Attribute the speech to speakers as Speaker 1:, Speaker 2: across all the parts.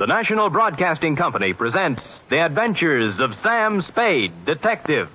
Speaker 1: The National Broadcasting Company presents The Adventures of Sam Spade, Detective.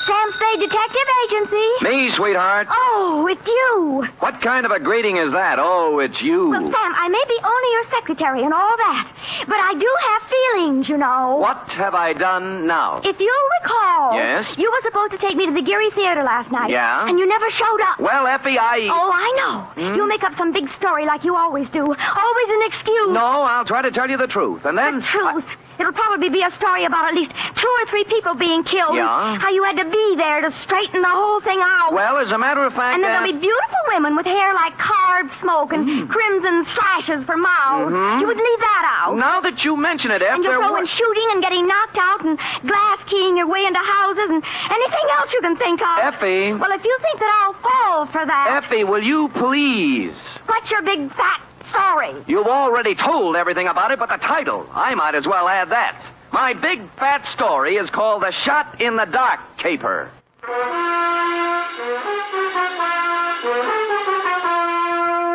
Speaker 2: Sam Spade Detective Agency.
Speaker 3: Me, sweetheart.
Speaker 2: Oh, it's you.
Speaker 3: What kind of a greeting is that? Oh, it's you.
Speaker 2: Well, Sam, I may be only your secretary and all that, but I do have feelings, you know.
Speaker 3: What have I done now?
Speaker 2: If you'll recall...
Speaker 3: Yes?
Speaker 2: You were supposed to take me to the Geary Theater last night.
Speaker 3: Yeah?
Speaker 2: And you never showed up.
Speaker 3: Well, Effie,
Speaker 2: Oh, I know. You'll make up some big story like you always do. Always an excuse.
Speaker 3: No, I'll try to tell you the truth, and then...
Speaker 2: The truth. It'll probably be a story about at least 2 or 3 people being killed.
Speaker 3: Yeah?
Speaker 2: How you had to be there to straighten the whole thing out.
Speaker 3: Well, as a matter of fact...
Speaker 2: And then there'll be beautiful women with hair like carved smoke and crimson slashes for mouths. You would leave that out.
Speaker 3: Now that you mention it, Effie...
Speaker 2: And you'll throw in shooting and getting knocked out and glass keying your way into houses and anything else you can think of.
Speaker 3: Effie...
Speaker 2: Well, if you think that I'll fall for that...
Speaker 3: Effie, will you please...
Speaker 2: What's your big fat story?
Speaker 3: You've already told everything about it but the title. I might as well add that. My big fat story is called The Shot in the Dark Caper.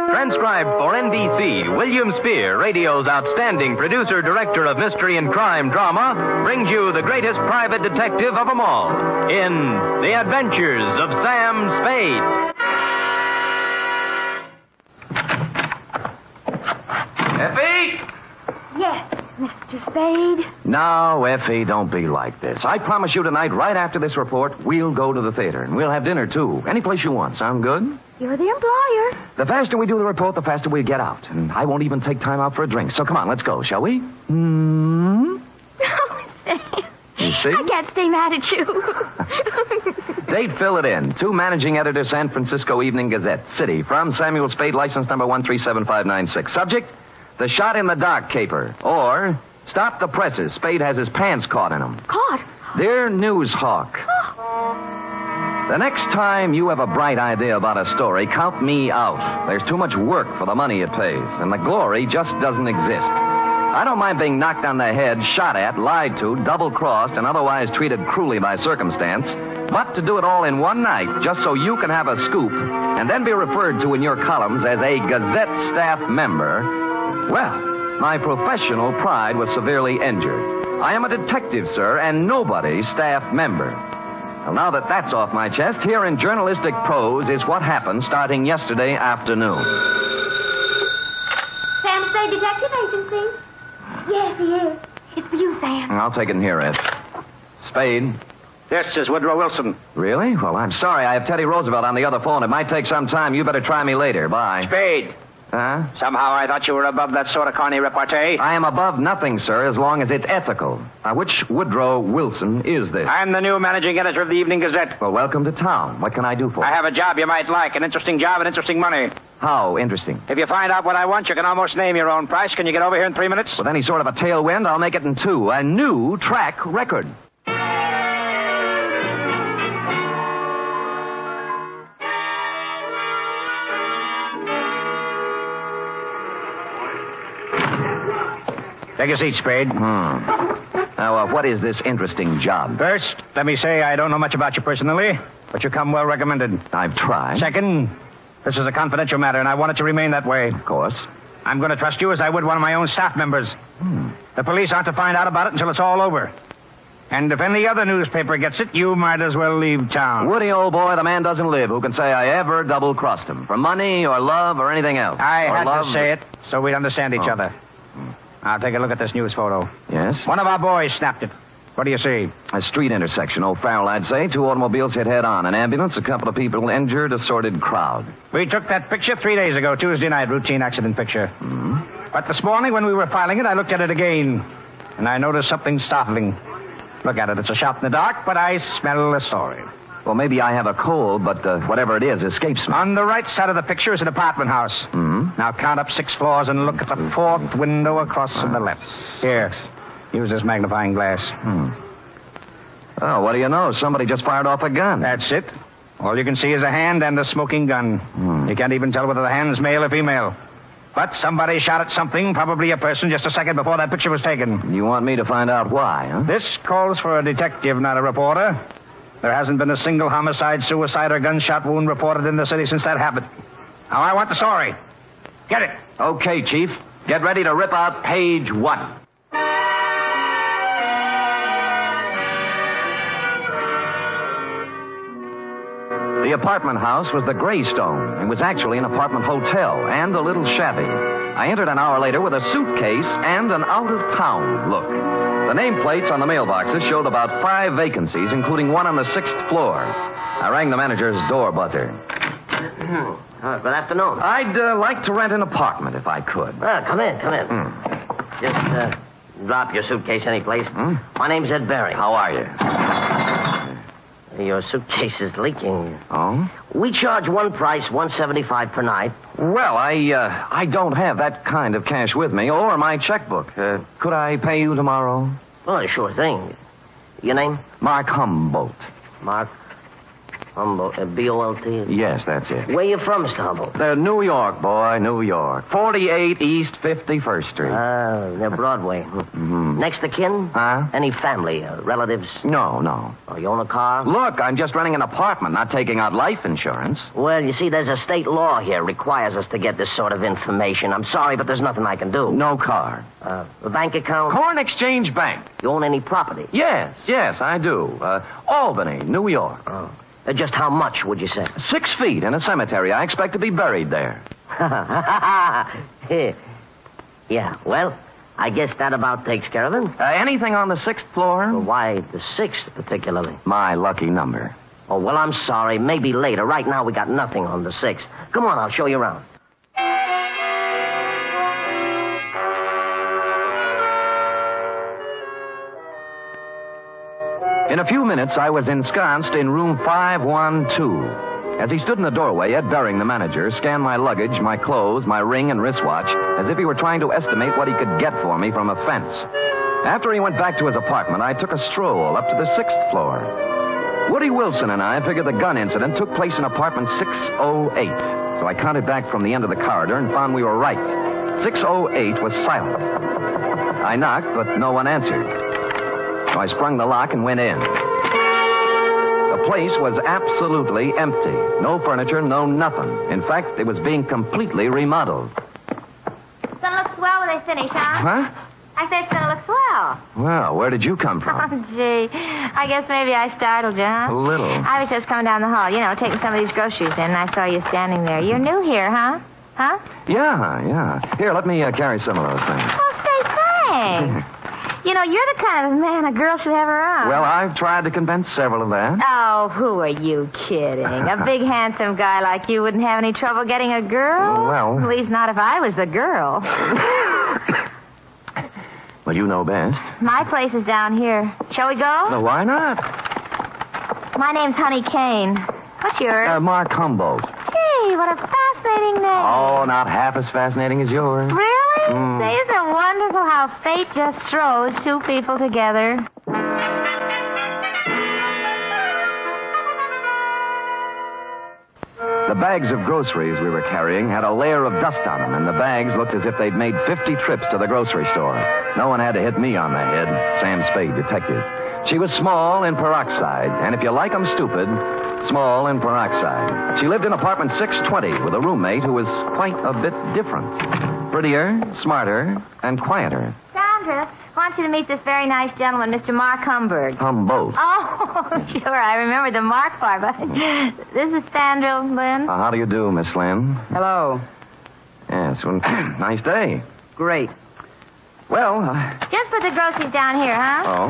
Speaker 1: Transcribed for NBC, William Spear, radio's outstanding producer-director of mystery and crime drama, brings you the greatest private detective of them all in The Adventures of Sam Spade.
Speaker 3: Effie?
Speaker 2: Yes, Mr. Spade.
Speaker 3: No, Effie, don't be like this. I promise you tonight, right after this report, we'll go to the theater. And we'll have dinner, too. Any place you want. Sound good?
Speaker 2: You're the employer.
Speaker 3: The faster we do the report, the faster we get out. And I won't even take time out for a drink. So come on, let's go, shall we?
Speaker 2: Oh, Sam.
Speaker 3: You see?
Speaker 2: I can't stay mad at you.
Speaker 3: Date, fill it in. To Managing Editor, San Francisco Evening Gazette. City. From Samuel Spade, license number 137596. Subject, The Shot in the Dark Caper. Or, Stop the Presses. Spade has his pants caught in them.
Speaker 2: Caught?
Speaker 3: Dear News Hawk. The next time you have a bright idea about a story, count me out. There's too much work for the money it pays, and the glory just doesn't exist. I don't mind being knocked on the head, shot at, lied to, double-crossed, and otherwise treated cruelly by circumstance, but to do it all in one night just so you can have a scoop and then be referred to in your columns as a Gazette staff member, well, my professional pride was severely injured. I am a detective, sir, and nobody's staff member. Well, now that that's off my chest, here in journalistic prose is what happened starting yesterday afternoon.
Speaker 2: Sam Spade Detective Agency. Yes, he is. It's for you, Sam.
Speaker 3: I'll take it in here, Ed. Spade.
Speaker 4: This is Woodrow Wilson.
Speaker 3: Really? Well, I'm sorry. I have Teddy Roosevelt on the other phone. It might take some time. You better try me later. Bye.
Speaker 4: Spade.
Speaker 3: Huh?
Speaker 4: Somehow I thought you were above that sort of corny repartee.
Speaker 3: I am above nothing, sir, as long as it's ethical. Now, which Woodrow Wilson is this?
Speaker 4: I'm the new managing editor of the Evening Gazette.
Speaker 3: Well, welcome to town. What can I do for you?
Speaker 4: I have a job you might like, an interesting job and interesting money.
Speaker 3: How interesting?
Speaker 4: If you find out what I want, you can almost name your own price. Can you get over here in 3 minutes?
Speaker 3: With any sort of a tailwind, I'll make it in 2. A new track record.
Speaker 4: Take a seat, Spade.
Speaker 3: Now, what is this interesting job?
Speaker 4: First, let me say I don't know much about you personally, but you come well recommended.
Speaker 3: I've tried.
Speaker 4: Second, this is a confidential matter, and I want it to remain that way.
Speaker 3: Of course.
Speaker 4: I'm going to trust you as I would one of my own staff members. The police aren't to find out about it until it's all over. And if any other newspaper gets it, you might as well leave town.
Speaker 3: Woody, old boy, the man doesn't live who can say I ever double-crossed him. For money or love or anything else.
Speaker 4: I
Speaker 3: or
Speaker 4: had
Speaker 3: love...
Speaker 4: to say it so we'd understand each other. Now, take a look at this news photo.
Speaker 3: Yes?
Speaker 4: One of our boys snapped it. What do you see?
Speaker 3: A street intersection. O'Farrell, I'd say. 2 automobiles hit head-on. An ambulance, a couple of people injured, a sordid crowd.
Speaker 4: We took that picture 3 days ago, Tuesday night, routine accident picture. But this morning, when we were filing it, I looked at it again, and I noticed something startling. Look at it. It's a shot in the dark, but I smell a story.
Speaker 3: Well, maybe I have a cold, but whatever it is escapes me.
Speaker 4: On the right side of the picture is an apartment house. Now count up 6 floors and look at the 4th window across to the left. Here, use this magnifying glass.
Speaker 3: Oh, what do you know? Somebody just fired off a gun.
Speaker 4: That's it. All you can see is a hand and a smoking gun. You can't even tell whether the hand's male or female. But somebody shot at something, probably a person, just a second before that picture was taken.
Speaker 3: You want me to find out why, huh?
Speaker 4: This calls for a detective, not a reporter. There hasn't been a single homicide, suicide, or gunshot wound reported in the city since that happened. Now, I want the story. Get it.
Speaker 3: Okay, Chief. Get ready to rip out page 1. The apartment house was the Greystone. It was actually an apartment hotel and a little shabby. I entered an hour later with a suitcase and an out-of-town look. The nameplates on the mailboxes showed about 5 vacancies, including one on the 6th floor. I rang the manager's door buzzer.
Speaker 5: Good afternoon.
Speaker 3: I'd like to rent an apartment if I could.
Speaker 5: Come in. Just drop your suitcase anyplace. My name's Ed Barry.
Speaker 3: How are you?
Speaker 5: Your suitcase is leaking.
Speaker 3: Oh?
Speaker 5: We charge one price, $175 per night.
Speaker 3: Well, I don't have that kind of cash with me or my checkbook. Could I pay you tomorrow?
Speaker 5: Well, sure thing. Your name?
Speaker 3: Mark Humboldt.
Speaker 5: Mark Humboldt. B-O-L-T?
Speaker 3: Yes, that's it.
Speaker 5: Where you from, Mr. Humboldt?
Speaker 3: New York, boy, New York. 48 East 51st Street.
Speaker 5: Near Broadway.
Speaker 3: Mm-hmm.
Speaker 5: Next of kin?
Speaker 3: Huh?
Speaker 5: Any family, relatives?
Speaker 3: No.
Speaker 5: Oh, you own a car?
Speaker 3: Look, I'm just renting an apartment, not taking out life insurance.
Speaker 5: Well, you see, there's a state law here requires us to get this sort of information. I'm sorry, but there's nothing I can do.
Speaker 3: No car.
Speaker 5: A bank account?
Speaker 3: Corn Exchange Bank.
Speaker 5: You own any property?
Speaker 3: Yes, I do. Albany, New York.
Speaker 5: Oh. Just how much, would you say?
Speaker 3: 6 feet in a cemetery. I expect to be buried there.
Speaker 5: Yeah, well, I guess that about takes care of it.
Speaker 3: Anything on the 6th floor?
Speaker 5: Well, why the 6th particularly?
Speaker 3: My lucky number.
Speaker 5: Oh, well, I'm sorry. Maybe later. Right now, we got nothing on the 6th. Come on, I'll show you around.
Speaker 3: In a few minutes, I was ensconced in room 512. As he stood in the doorway, Ed Baring, the manager, scanned my luggage, my clothes, my ring and wristwatch, as if he were trying to estimate what he could get for me from a fence. After he went back to his apartment, I took a stroll up to the 6th floor. Woody Wilson and I figured the gun incident took place in apartment 608. So I counted back from the end of the corridor and found we were right. 608 was silent. I knocked, but no one answered. So I sprung the lock and went in. The place was absolutely empty. No furniture, no nothing. In fact, it was being completely remodeled.
Speaker 2: It's gonna look swell when they finish, huh?
Speaker 3: Huh?
Speaker 2: I said it's gonna look swell.
Speaker 3: Well, where did you come from?
Speaker 2: Oh, gee. I guess maybe I startled you, huh?
Speaker 3: A little.
Speaker 2: I was just coming down the hall, taking some of these groceries in, and I saw you standing there. You're new here, huh? Huh?
Speaker 3: Yeah. Here, let me carry some of those things.
Speaker 2: Well, say thanks. You're the kind of man a girl should have around.
Speaker 3: Well, I've tried to convince several of that.
Speaker 2: Oh, who are you kidding? A big, handsome guy like you wouldn't have any trouble getting a girl?
Speaker 3: Well...
Speaker 2: At least not if I was the girl.
Speaker 3: Well, you know best.
Speaker 2: My place is down here. Shall we go?
Speaker 3: No, why not?
Speaker 2: My name's Honey Kane. What's yours?
Speaker 3: Mark Humboldt.
Speaker 2: Gee, what a fascinating name.
Speaker 3: Oh, not half as fascinating as yours.
Speaker 2: Really? Say, isn't it wonderful how fate just throws two people together?
Speaker 3: The bags of groceries we were carrying had a layer of dust on them, and the bags looked as if they'd made 50 trips to the grocery store. No one had to hit me on the head. Sam Spade, detective. She was small in peroxide, and if you like 'em stupid, small in peroxide. She lived in apartment 620 with a roommate who was quite a bit different. Prettier, smarter, and quieter.
Speaker 2: Sandra, I want you to meet this very nice gentleman, Mr. Mark Humboldt.
Speaker 3: Humboldt.
Speaker 2: Oh, sure, I remember the Mark part, but this is Sandra Lynn.
Speaker 3: How do you do, Miss Lynn?
Speaker 6: Hello.
Speaker 3: Yes, well, nice day.
Speaker 6: Great.
Speaker 3: Well,
Speaker 2: Just put the groceries down here, huh?
Speaker 3: Oh?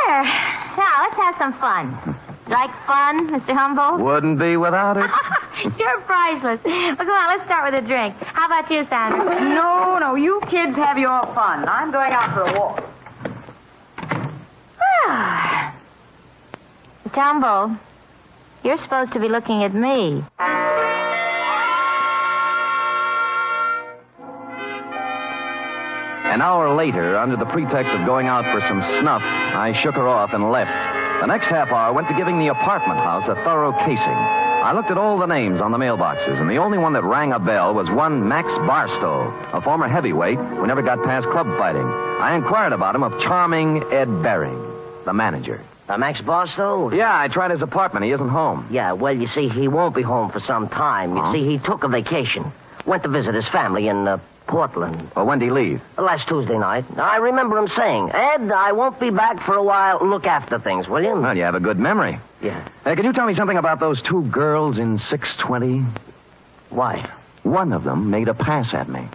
Speaker 2: There. Now, let's have some fun. Like fun, Mr. Humboldt?
Speaker 3: Wouldn't be without it.
Speaker 2: You're priceless. Well, come on, let's start with a drink. How about you, Sandra?
Speaker 6: No, you kids have your fun. I'm going out for a walk.
Speaker 2: Mr. Humboldt, you're supposed to be looking at me.
Speaker 3: An hour later, under the pretext of going out for some snuff, I shook her off and left. The next half hour went to giving the apartment house a thorough casing. I looked at all the names on the mailboxes, and the only one that rang a bell was one Max Barstow, a former heavyweight who never got past club fighting. I inquired about him of charming Ed Baring. the manager.
Speaker 5: Max Barstow?
Speaker 3: Yeah, I tried his apartment. He isn't home.
Speaker 5: Yeah, well, you see, he won't be home for some time. You see, he took a vacation. Went to visit his family in Portland.
Speaker 3: Well, when did he leave?
Speaker 5: Last Tuesday night. I remember him saying, Ed, I won't be back for a while. Look after things, will you?
Speaker 3: Well, you have a good memory.
Speaker 5: Yeah.
Speaker 3: Hey, can you tell me something about those two girls in 620?
Speaker 5: Why?
Speaker 3: One of them made a pass at me.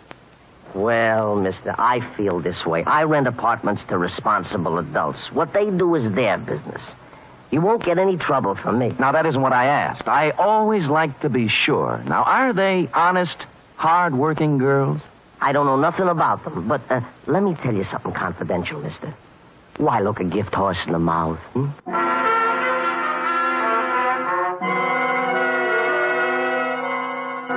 Speaker 5: Well, mister, I feel this way. I rent apartments to responsible adults. What they do is their business. You won't get any trouble from me.
Speaker 3: Now, that isn't what I asked. I always like to be sure. Now, are they honest, hard-working girls?
Speaker 5: I don't know nothing about them, but let me tell you something confidential, mister. Why look a gift horse in the mouth?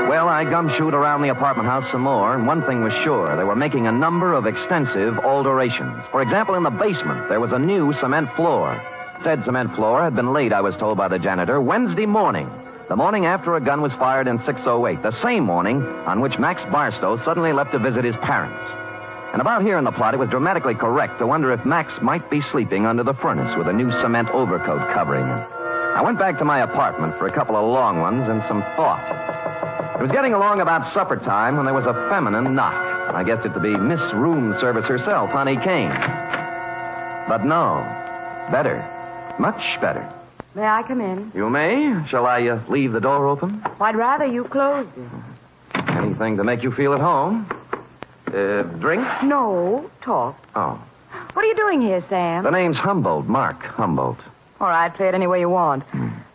Speaker 3: Well, I gumshoed around the apartment house some more, and one thing was sure. They were making a number of extensive alterations. For example, in the basement, there was a new cement floor. Said cement floor had been laid, I was told by the janitor, Wednesday morning. The morning after a gun was fired in 608. The same morning on which Max Barstow suddenly left to visit his parents. And about here in the plot, it was dramatically correct to wonder if Max might be sleeping under the furnace with a new cement overcoat covering him. I went back to my apartment for a couple of long ones and some thought. It was getting along about supper time when there was a feminine knock. I guessed it to be Miss Room Service herself, Honey Kane. But no. Better. Much better.
Speaker 6: May I come in?
Speaker 3: You may. Shall I leave the door open?
Speaker 6: I'd rather you closed it.
Speaker 3: Anything to make you feel at home? Drink?
Speaker 6: No, talk.
Speaker 3: Oh.
Speaker 6: What are you doing here, Sam?
Speaker 3: The name's Humboldt, Mark Humboldt.
Speaker 6: All right, play it any way you want.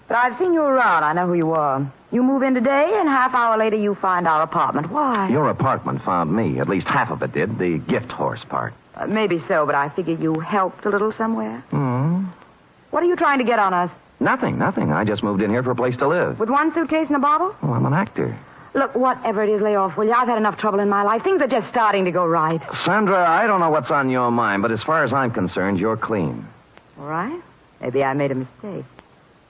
Speaker 6: But I've seen you around. I know who you are. You move in today, and half hour later you find our apartment. Why?
Speaker 3: Your apartment found me. At least half of it did. The gift horse part.
Speaker 6: Maybe so, but I figure you helped a little somewhere.
Speaker 3: Hmm.
Speaker 6: What are you trying to get on us?
Speaker 3: Nothing. I just moved in here for a place to live.
Speaker 6: With one suitcase and a bottle?
Speaker 3: Oh, I'm an actor.
Speaker 6: Look, whatever it is, lay off, will you? I've had enough trouble in my life. Things are just starting to go right.
Speaker 3: Sandra, I don't know what's on your mind, but as far as I'm concerned, you're clean.
Speaker 6: All right. Maybe I made a mistake.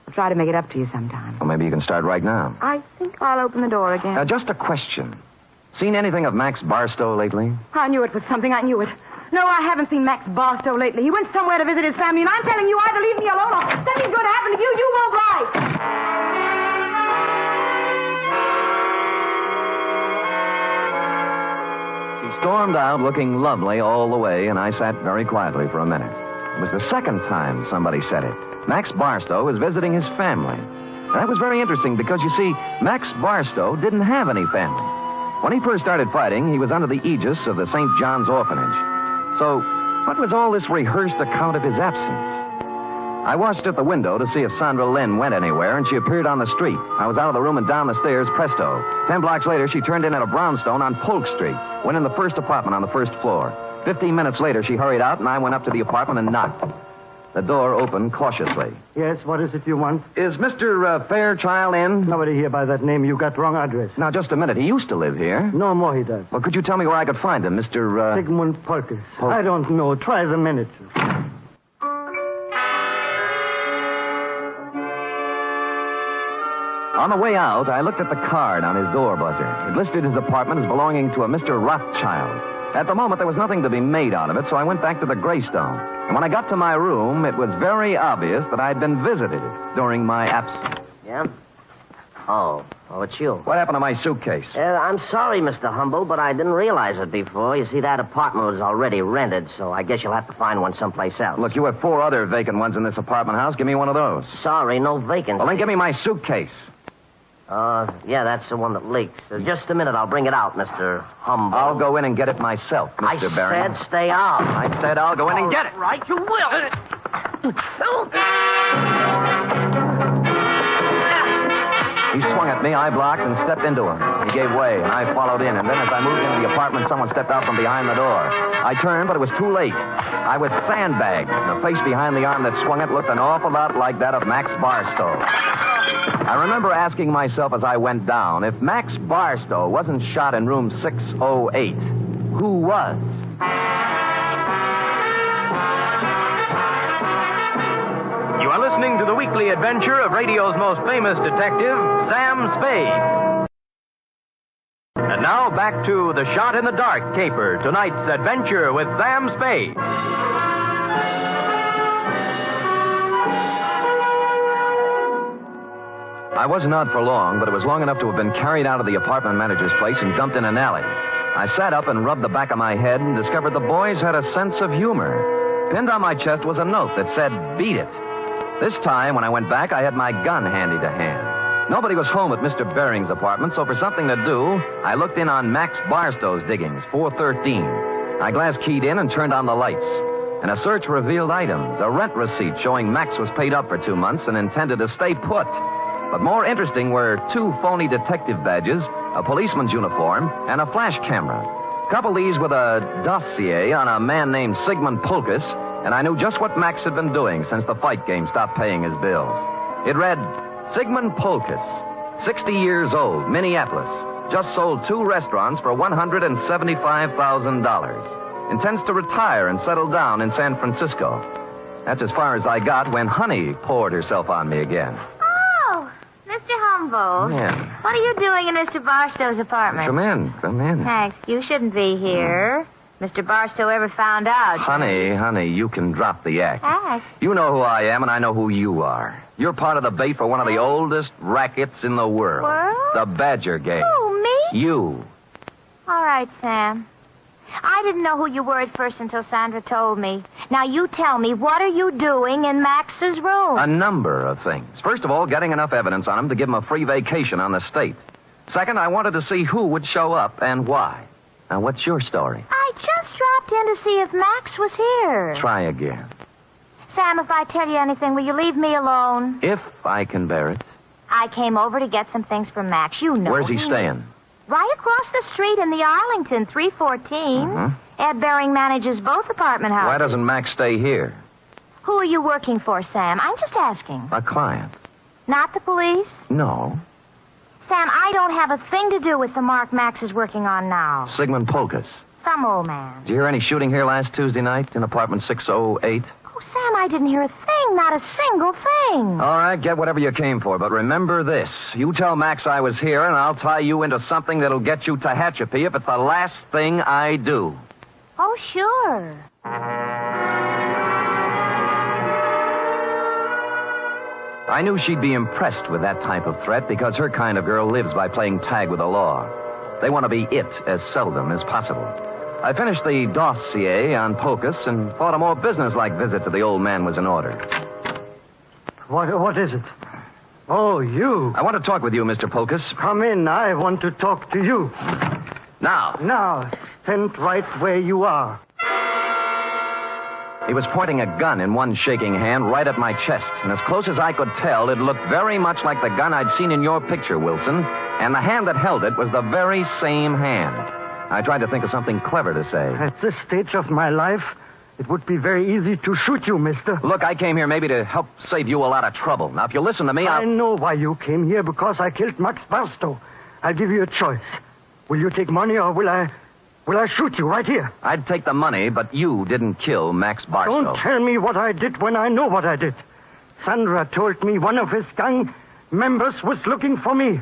Speaker 6: I'll try to make it up to you sometime.
Speaker 3: Well, maybe you can start right now.
Speaker 6: I think I'll open the door again.
Speaker 3: Just a question. Seen anything of Max Barstow lately?
Speaker 6: I knew it was something. I knew it. No, I haven't seen Max Barstow lately. He went somewhere to visit his family, and I'm telling you, either leave me alone or something's going to happen to you. You won't like.
Speaker 3: She stormed out looking lovely all the way, and I sat very quietly for a minute. It was the second time somebody said it. Max Barstow was visiting his family. And that was very interesting because, you see, Max Barstow didn't have any family. When he first started fighting, he was under the aegis of the St. John's Orphanage. So, what was all this rehearsed account of his absence? I watched at the window to see if Sandra Lynn went anywhere, and she appeared on the street. I was out of the room and down the stairs, presto. 10 blocks later, she turned in at a brownstone on Polk Street, went in the first apartment on the first floor. 15 minutes later, she hurried out, and I went up to the apartment and knocked. The door opened cautiously.
Speaker 7: Yes, what is it you want?
Speaker 3: Is Mr. Fairchild in?
Speaker 7: Nobody here by that name. You got wrong address.
Speaker 3: Now, just a minute. He used to live here.
Speaker 7: No more he does.
Speaker 3: Well, could you tell me where I could find him, Mr.
Speaker 7: Sigmund Polkus. I don't know. Try the minute.
Speaker 3: On the way out, I looked at the card on his door buzzer. It listed his apartment as belonging to a Mr. Rothschild. At the moment, there was nothing to be made out of it, so I went back to the Greystone. And when I got to my room, it was very obvious that I'd been visited during my absence.
Speaker 5: Yeah? Oh, it's you.
Speaker 3: What happened to my suitcase?
Speaker 5: I'm sorry, Mr. Humble, but I didn't realize it before. You see, that apartment was already rented, so I guess you'll have to find one someplace else.
Speaker 3: Look, you have 4 other vacant ones in this apartment house. Give me one of those.
Speaker 5: Sorry, no vacancy.
Speaker 3: Well, then give me my suitcase.
Speaker 5: Yeah, that's the one that leaks. Just a minute, I'll bring it out, Mr. Humble.
Speaker 3: I'll go in and get it myself, Mr. Barron.
Speaker 5: I said stay out.
Speaker 3: I said I'll go in and get it.
Speaker 5: Right, you will.
Speaker 3: He swung at me, I blocked, and stepped into him. He gave way, and I followed in. And then as I moved into the apartment, someone stepped out from behind the door. I turned, but it was too late. I was sandbagged. The face behind the arm that swung it looked an awful lot like that of Max Barstow. I remember asking myself as I went down, if Max Barstow wasn't shot in room 608, who was?
Speaker 1: You are listening to the weekly adventure of radio's most famous detective, Sam Spade. And now back to The Shot in the Dark caper, tonight's adventure with Sam Spade.
Speaker 3: I wasn't out for long, but it was long enough to have been carried out of the apartment manager's place and dumped in an alley. I sat up and rubbed the back of my head and discovered the boys had a sense of humor. Pinned on my chest was a note that said, "Beat it." This time, when I went back, I had my gun handy to hand. Nobody was home at Mr. Bering's apartment, so for something to do, I looked in on Max Barstow's diggings, 413. I glass keyed in and turned on the lights. And a search revealed items, a rent receipt showing Max was paid up for 2 months and intended to stay put. But more interesting were 2 phony detective badges, a policeman's uniform, and a flash camera. Couple these with a dossier on a man named Sigmund Polkus, and I knew just what Max had been doing since the fight game stopped paying his bills. It read, Sigmund Polkus, 60 years old, Minneapolis, just sold 2 restaurants for $175,000. Intends to retire and settle down in San Francisco. That's as far as I got when Honey poured herself on me again.
Speaker 2: Oh, Mr. Humboldt.
Speaker 3: Yeah.
Speaker 2: What are you doing in Mr. Barstow's apartment?
Speaker 3: Come in.
Speaker 2: Max, you shouldn't be here. Mr. Barstow ever found out.
Speaker 3: Honey, you can drop the act.
Speaker 2: Act?
Speaker 3: You know who I am, and I know who you are. You're part of the bait for one of the oldest rackets in the world.
Speaker 2: World?
Speaker 3: The Badger Gang.
Speaker 2: Who, me?
Speaker 3: You.
Speaker 2: All right, Sam. I didn't know who you were at first until Sandra told me. Now, you tell me, what are you doing in Max's room?
Speaker 3: A number of things. First of all, getting enough evidence on him to give him a free vacation on the state. Second, I wanted to see who would show up and why. Now, what's your story?
Speaker 2: I just dropped in to see if Max was here.
Speaker 3: Try again.
Speaker 2: Sam, if I tell you anything, will you leave me alone?
Speaker 3: If I can bear it.
Speaker 2: I came over to get some things from Max. You know.
Speaker 3: Where's he staying?
Speaker 2: Right across the street in the Arlington, 314.
Speaker 3: Mm-hmm.
Speaker 2: Ed Bering manages both apartment houses.
Speaker 3: Why doesn't Max stay here?
Speaker 2: Who are you working for, Sam? I'm just asking.
Speaker 3: A client.
Speaker 2: Not the police?
Speaker 3: No.
Speaker 2: Sam, I don't have a thing to do with the mark Max is working on now.
Speaker 3: Sigmund Polkus.
Speaker 2: Some old man.
Speaker 3: Did you hear any shooting here last Tuesday night in apartment 608?
Speaker 2: Oh, Sam, I didn't hear a thing. Not a single thing.
Speaker 3: All right, get whatever you came for, but remember this. You tell Max I was here, and I'll tie you into something that'll get you to Hatchapee if it's the last thing I do.
Speaker 2: Oh, sure.
Speaker 3: I knew she'd be impressed with that type of threat because her kind of girl lives by playing tag with the law. They want to be it as seldom as possible. I finished the dossier on Polkus and thought a more businesslike visit to the old man was in order.
Speaker 7: What is it? Oh, you.
Speaker 3: I want to talk with you, Mr. Polkus.
Speaker 7: Come in. I want to talk to you.
Speaker 3: Now.
Speaker 7: Now, stand right where you are.
Speaker 3: He was pointing a gun in one shaking hand right at my chest, and as close as I could tell, it looked very much like the gun I'd seen in your picture, Wilson, and the hand that held it was the very same hand. I tried to think of something clever to say.
Speaker 7: At this stage of my life, it would be very easy to shoot you, mister.
Speaker 3: Look, I came here maybe to help save you a lot of trouble. Now, if you listen to me,
Speaker 7: I know why you came here, because I killed Max Barstow. I'll give you a choice. Will you take money, or will I shoot you right here?
Speaker 3: I'd take the money, but you didn't kill Max Barstow.
Speaker 7: Don't tell me what I did when I know what I did. Sandra told me one of his gang members was looking for me.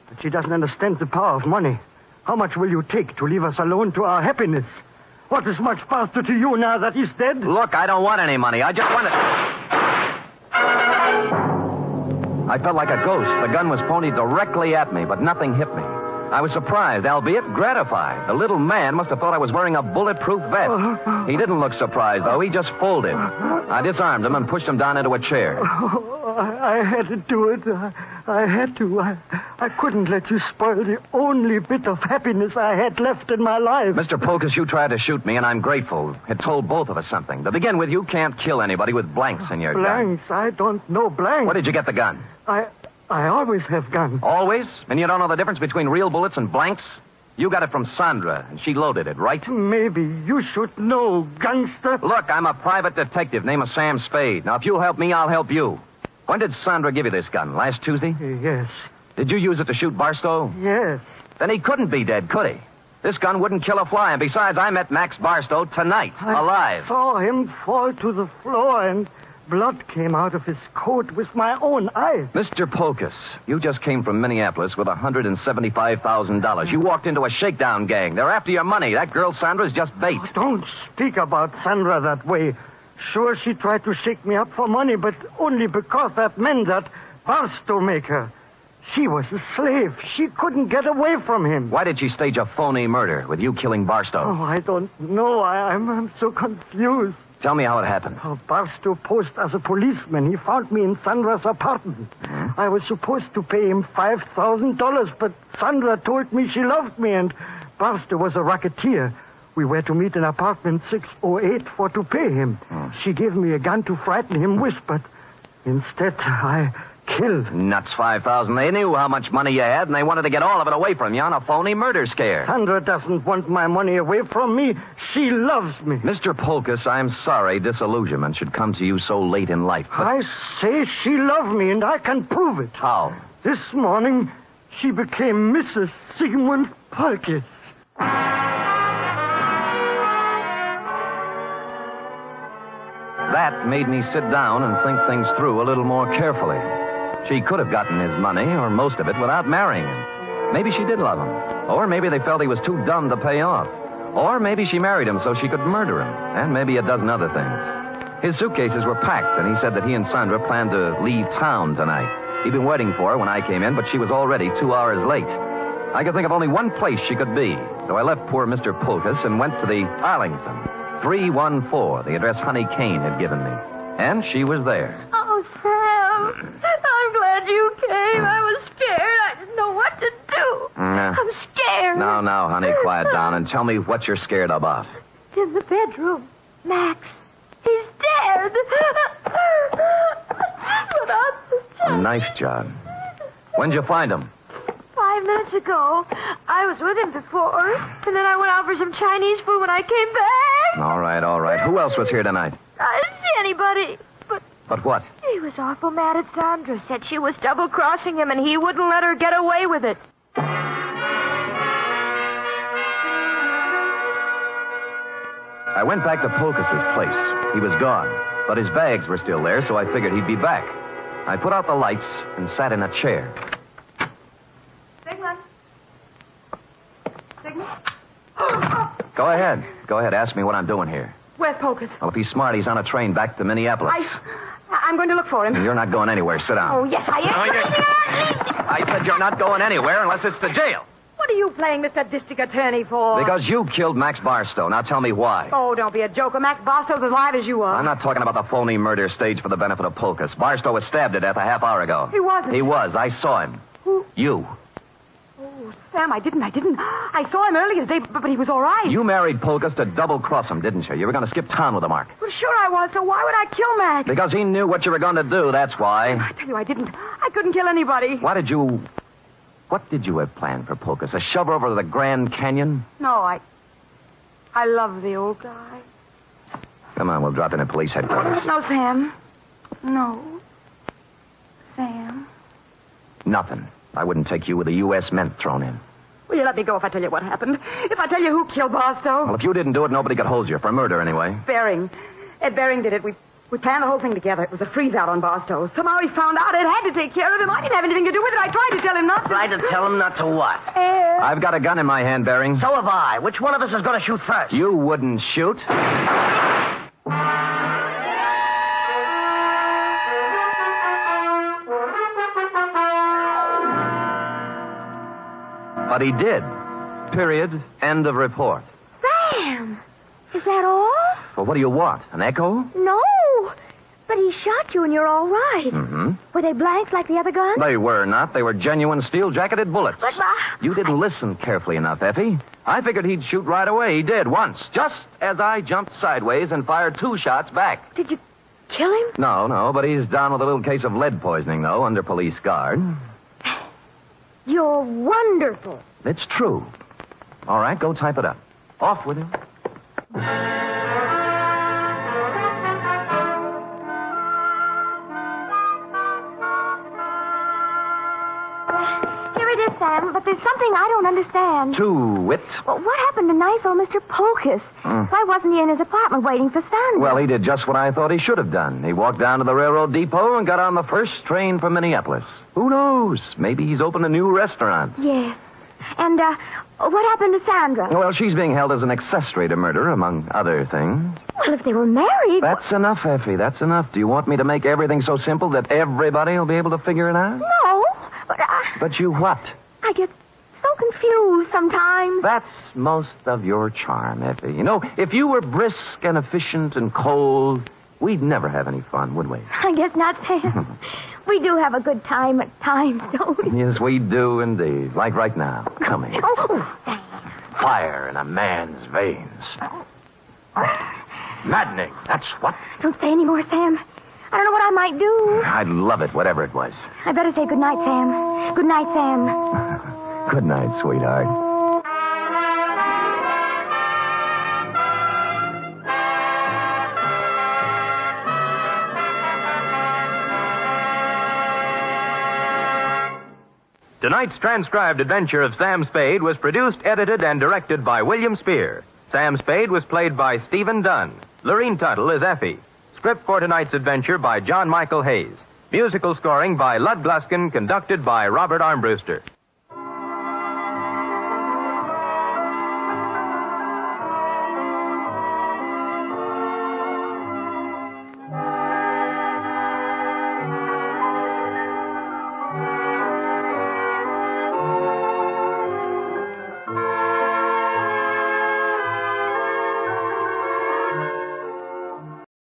Speaker 7: But she doesn't understand the power of money. How much will you take to leave us alone to our happiness? What is Max Barstow to you now that he's dead?
Speaker 3: Look, I don't want any money. I just want it. I felt like a ghost. The gun was pointed directly at me, but nothing hit me. I was surprised, albeit gratified. The little man must have thought I was wearing a bulletproof vest. He didn't look surprised, though. He just folded. I disarmed him and pushed him down into a chair.
Speaker 7: I had to do it. I had to. I couldn't let you spoil the only bit of happiness I had left in my life.
Speaker 3: Mr. Polkus, you tried to shoot me, and I'm grateful. It told both of us something. To begin with, you can't kill anybody with blanks in your gun.
Speaker 7: Blanks? I don't know blanks.
Speaker 3: Where did you get the gun?
Speaker 7: I always have guns.
Speaker 3: Always? And you don't know the difference between real bullets and blanks? You got it from Sandra, and she loaded it, right?
Speaker 7: Maybe you should know, gangster.
Speaker 3: Look, I'm a private detective. Name is Sam Spade. Now, if you'll help me, I'll help you. When did Sandra give you this gun? Last Tuesday?
Speaker 7: Yes.
Speaker 3: Did you use it to shoot Barstow?
Speaker 7: Yes.
Speaker 3: Then he couldn't be dead, could he? This gun wouldn't kill a fly, and besides, I met Max Barstow tonight, alive.
Speaker 7: I saw him fall to the floor, and blood came out of his coat with my own eyes.
Speaker 3: Mr. Polkus, you just came from Minneapolis with $175,000. You walked into a shakedown gang. They're after your money. That girl Sandra's just bait.
Speaker 7: Oh, don't speak about Sandra that way. Sure, she tried to shake me up for money, but only because that meant that Barstow make her. She was a slave. She couldn't get away from him.
Speaker 3: Why did she stage a phony murder with you killing Barstow?
Speaker 7: Oh, I don't know. I'm so confused.
Speaker 3: Tell me how it happened.
Speaker 7: Oh, Barstow posed as a policeman. He found me in Sandra's apartment. I was supposed to pay him $5,000, but Sandra told me she loved me, and Barstow was a racketeer. We were to meet in apartment 608 for to pay him. She gave me a gun to frighten him with, but instead I killed.
Speaker 3: Nuts, 5,000. They knew how much money you had, and they wanted to get all of it away from you on a phony murder scare.
Speaker 7: Sandra doesn't want my money away from me. She loves me.
Speaker 3: Mr. Polkus, I'm sorry disillusionment should come to you so late in life. But
Speaker 7: I say she loved me, and I can prove it.
Speaker 3: how?
Speaker 7: This morning, she became Mrs. Sigmund Polkus.
Speaker 3: That made me sit down and think things through a little more carefully. She could have gotten his money, or most of it, without marrying him. Maybe she did love him. Or maybe they felt he was too dumb to pay off. Or maybe she married him so she could murder him. And maybe a dozen other things. His suitcases were packed, and he said that he and Sandra planned to leave town tonight. He'd been waiting for her when I came in, but she was already 2 hours late. I could think of only one place she could be. So I left poor Mr. Polkus and went to the Arlington. 314, the address Honey Kane had given me. And she was there.
Speaker 2: Oh, Sam. I'm glad you came. I was scared. I didn't know what to do. I'm scared.
Speaker 3: Now, honey, quiet down and tell me what you're scared about.
Speaker 2: In the bedroom. Max. He's dead.
Speaker 3: A knife job. When'd you find him?
Speaker 2: 5 minutes ago. I was with him before. And then I went out for some Chinese food when I came back.
Speaker 3: All right. Who else was here tonight?
Speaker 2: I didn't see anybody.
Speaker 3: But what?
Speaker 2: He was awful mad at Sandra. Said she was double-crossing him, and he wouldn't let her get away with it.
Speaker 3: I went back to Polkus's place. He was gone, but his bags were still there, so I figured he'd be back. I put out the lights and sat in a chair.
Speaker 6: Sigmund?
Speaker 3: Go ahead. Ask me what I'm doing here.
Speaker 6: Where's Polkus?
Speaker 3: Well, if he's smart, he's on a train back to Minneapolis.
Speaker 6: I'm going to look for him.
Speaker 3: You're not going anywhere. Sit down.
Speaker 6: Oh, yes, I am.
Speaker 3: I said you're not going anywhere unless it's to jail.
Speaker 6: What are you playing Mr. District Attorney for?
Speaker 3: Because you killed Max Barstow. Now tell me why.
Speaker 6: Oh, don't be a joker. Max Barstow's as live as you are.
Speaker 3: I'm not talking about the phony murder staged for the benefit of Polkus. Barstow was stabbed to death a half hour ago.
Speaker 6: He wasn't.
Speaker 3: He was. I saw him.
Speaker 6: Who?
Speaker 3: You.
Speaker 6: Oh, Sam, I didn't. I saw him earlier today, but he was all right.
Speaker 3: You married Polkus to double-cross him, didn't you? You were going to skip town with the Mark.
Speaker 6: Well, sure I was, so why would I kill Max?
Speaker 3: Because he knew what you were going to do, that's why.
Speaker 6: I tell you, I didn't. I couldn't kill anybody.
Speaker 3: What did you have planned for Polkus? A shove over to the Grand Canyon?
Speaker 6: No, I love the old guy.
Speaker 3: Come on, we'll drop in at police headquarters.
Speaker 6: No, Sam. No. Sam.
Speaker 3: Nothing. I wouldn't take you with a U.S. Mint thrown in.
Speaker 6: Will you let me go if I tell you what happened? If I tell you who killed Barstow?
Speaker 3: Well, if you didn't do it, nobody could hold you for murder anyway.
Speaker 6: Bering. Ed Bering did it. We planned the whole thing together. It was a freeze-out on Barstow. Somehow he found out Ed had to take care of him. I didn't have anything to do with it. I tried to tell him not to.
Speaker 5: Tried to tell him not to what?
Speaker 6: Ed.
Speaker 3: I've got a gun in my hand, Bering.
Speaker 5: So have I. Which one of us is going to shoot first?
Speaker 3: You wouldn't shoot. But he did. Period. End of report.
Speaker 2: Sam! Is that all?
Speaker 3: Well, what do you want? An echo?
Speaker 2: No. But he shot you and you're all right.
Speaker 3: Mm-hmm.
Speaker 2: Were they blanks like the other guns?
Speaker 3: They were not. They were genuine steel-jacketed bullets.
Speaker 2: But,
Speaker 3: You didn't listen carefully enough, Effie. I figured he'd shoot right away. He did, once. Just as I jumped sideways and fired 2 shots back.
Speaker 2: Did you kill him?
Speaker 3: No, but he's down with a little case of lead poisoning, though, under police guard.
Speaker 2: You're wonderful.
Speaker 3: It's true. All right, go type it up. Off with him.
Speaker 2: Here it is, Sam, but there's something I don't understand.
Speaker 3: To wit.
Speaker 2: Well, what happened to nice old Mr. Polkus? Why wasn't he in his apartment waiting for Sandra?
Speaker 3: Well, he did just what I thought he should have done. He walked down to the railroad depot and got on the first train for Minneapolis. Who knows? Maybe he's opened a new restaurant.
Speaker 2: Yes. And, what happened to Sandra?
Speaker 3: Well, she's being held as an accessory to murder, among other things.
Speaker 2: Well, if they were married...
Speaker 3: That's enough, Effie. That's enough. Do you want me to make everything so simple that everybody will be able to figure it out?
Speaker 2: No, but
Speaker 3: But you what?
Speaker 2: I get so confused sometimes.
Speaker 3: That's most of your charm, Effie. You know, if you were brisk and efficient and cold, we'd never have any fun, would we?
Speaker 2: I guess not, Sam. We do have a good time at times, don't we?
Speaker 3: Yes, we do indeed. Like right now. Come here.
Speaker 2: Oh, Sam.
Speaker 3: Fire in a man's veins. Maddening, that's what.
Speaker 2: Don't say any more, Sam. I don't know what I might do.
Speaker 3: I'd love it, whatever it was.
Speaker 2: I better say good night, Sam. Good night, Sam.
Speaker 3: Good night, sweetheart.
Speaker 1: Tonight's transcribed adventure of Sam Spade was produced, edited, and directed by William Spear. Sam Spade was played by Stephen Dunn. Lorene Tuttle is Effie. Script for tonight's adventure by John Michael Hayes. Musical scoring by Lud Gluskin, conducted by Robert Armbruster.